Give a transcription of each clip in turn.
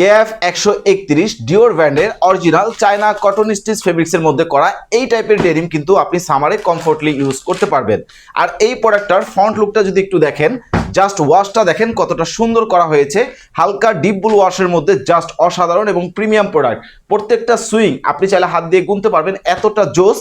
KF131 ডিওর ব্র্যান্ডের original China cotton stitch ফেব্রিক্সের মধ্যে করা এই টাইপের ডেনিম কিন্তু আপনি সামারে কমফোর্টলি ইউজ করতে পারবেন। আর এই প্রোডাক্টটার ফ্রন্ট লুকটা যদি একটু দেখেন, জাস্ট ওয়াশটা দেখেন কতটা সুন্দর করা হয়েছে। হালকা ডিপ ব্লু ওয়াশের মধ্যে জাস্ট অসাধারণ এবং প্রিমিয়াম প্রোডাক্ট। প্রত্যেকটা সুইং আপনি চাইলে হাত দিয়ে গুনতে পারবেন, এতটা জোস।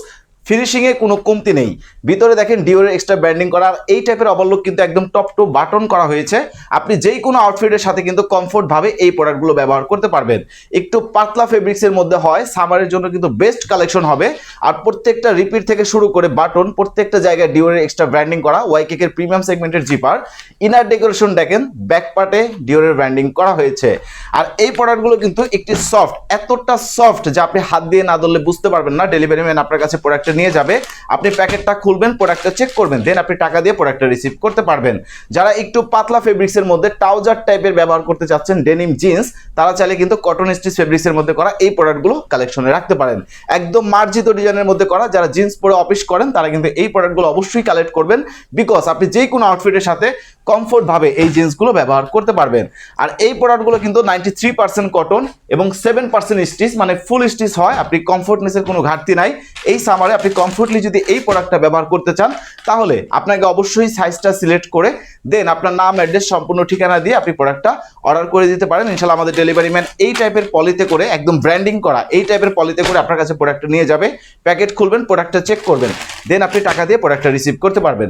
ফিনিশিংয়ে কোনো কমতি নেই। ভিতরে দেখেন ডিওরের এক্সট্রা ব্র্যান্ডিং করা। এই টাইপের ওভারলুক কিন্তু একদম টপ টু বাটন করা হয়েছে। আপনি যেই কোনো আউটফিটের সাথে কিন্তু কমফোর্টভাবে এই প্রোডাক্টগুলো ব্যবহার করতে পারবেন। একটু পাতলা ফেব্রিক্সের মধ্যে হয়, সামারের জন্য কিন্তু বেস্ট কালেকশন হবে। আর প্রত্যেকটা রিপিট থেকে শুরু করে বাটন প্রত্যেকটা জায়গায় ডিওরের এক্সট্রা ব্র্যান্ডিং করা। ওয়াইকেকের প্রিমিয়াম সেগমেন্টের জিপার। ইনার ডেকোরেশন দেখেন, ব্যাক পার্টে ডিওরের ব্র্যান্ডিং করা হয়েছে। আর এই প্রোডাক্টগুলো কিন্তু একটি সফট, এতটা সফট যে আপনি হাত দিয়ে না ধরলে বুঝতে পারবেন না। ডেলিভারি ম্যান আপনার কাছে প্রোডাক্টটা নিয়ে যাবে, আপনি প্যাকেটটা খুলবেন, প্রোডাক্টটা চেক করবেন, দেন আপনি টাকা দিয়ে প্রোডাক্টটা রিসিভ করতে পারবেন। যারা একটু পাতলা ফেব্রিক্সের মধ্যে ট্রাউজার টাইপের ব্যবহার করতে চাচ্ছেন, ডেনিম জিন্স, তারা চাইলে কিন্তু কটন স্টিচ ফেব্রিক্সের মধ্যে করা এই প্রোডাক্টগুলো কালেকশনে রাখতে পারেন। একদম মার্জিত ডিজাইনের মধ্যে করা। যারা জিন্স পরে অফিস করেন তারা কিন্তু এই প্রোডাক্টগুলো অবশ্যই কালেক্ট করবেন, বিকজ আপনি যে কোনো আউটফিটের সাথে কমফোর্টভাবে এই জিন্সগুলো ব্যবহার করতে পারবেন। আর এই প্রোডাক্টগুলো কিন্তু 93% কটন এবং 7% স্টিচ, মানে ফুল স্টিচ হয়। আপনি কমফোর্টনেসের কোনো ঘাটতি নাই। এই সামারে আপনি কমফোর্টলি যদি এই প্রোডাক্টটা ব্যবহার করতে চান, তাহলে আপনাকে অবশ্যই সাইজটা সিলেক্ট করে দেন আপনার নাম, অ্যাড্রেস, সম্পূর্ণ ঠিকানা দিয়ে আপনি প্রোডাক্টটা অর্ডার করে দিতে পারেন। ইনশাআল্লাহ আমাদের ডেলিভারি ম্যান এই টাইপের পলিতে করে, একদম ব্র্যান্ডিং করা এই টাইপের পলিতে করে আপনার কাছে প্রোডাক্টটা নিয়ে যাবে। প্যাকেট খুলবেন, প্রোডাক্টটা চেক করবেন, দেন আপনি টাকা দিয়ে প্রোডাক্টটা রিসিভ করতে পারবেন।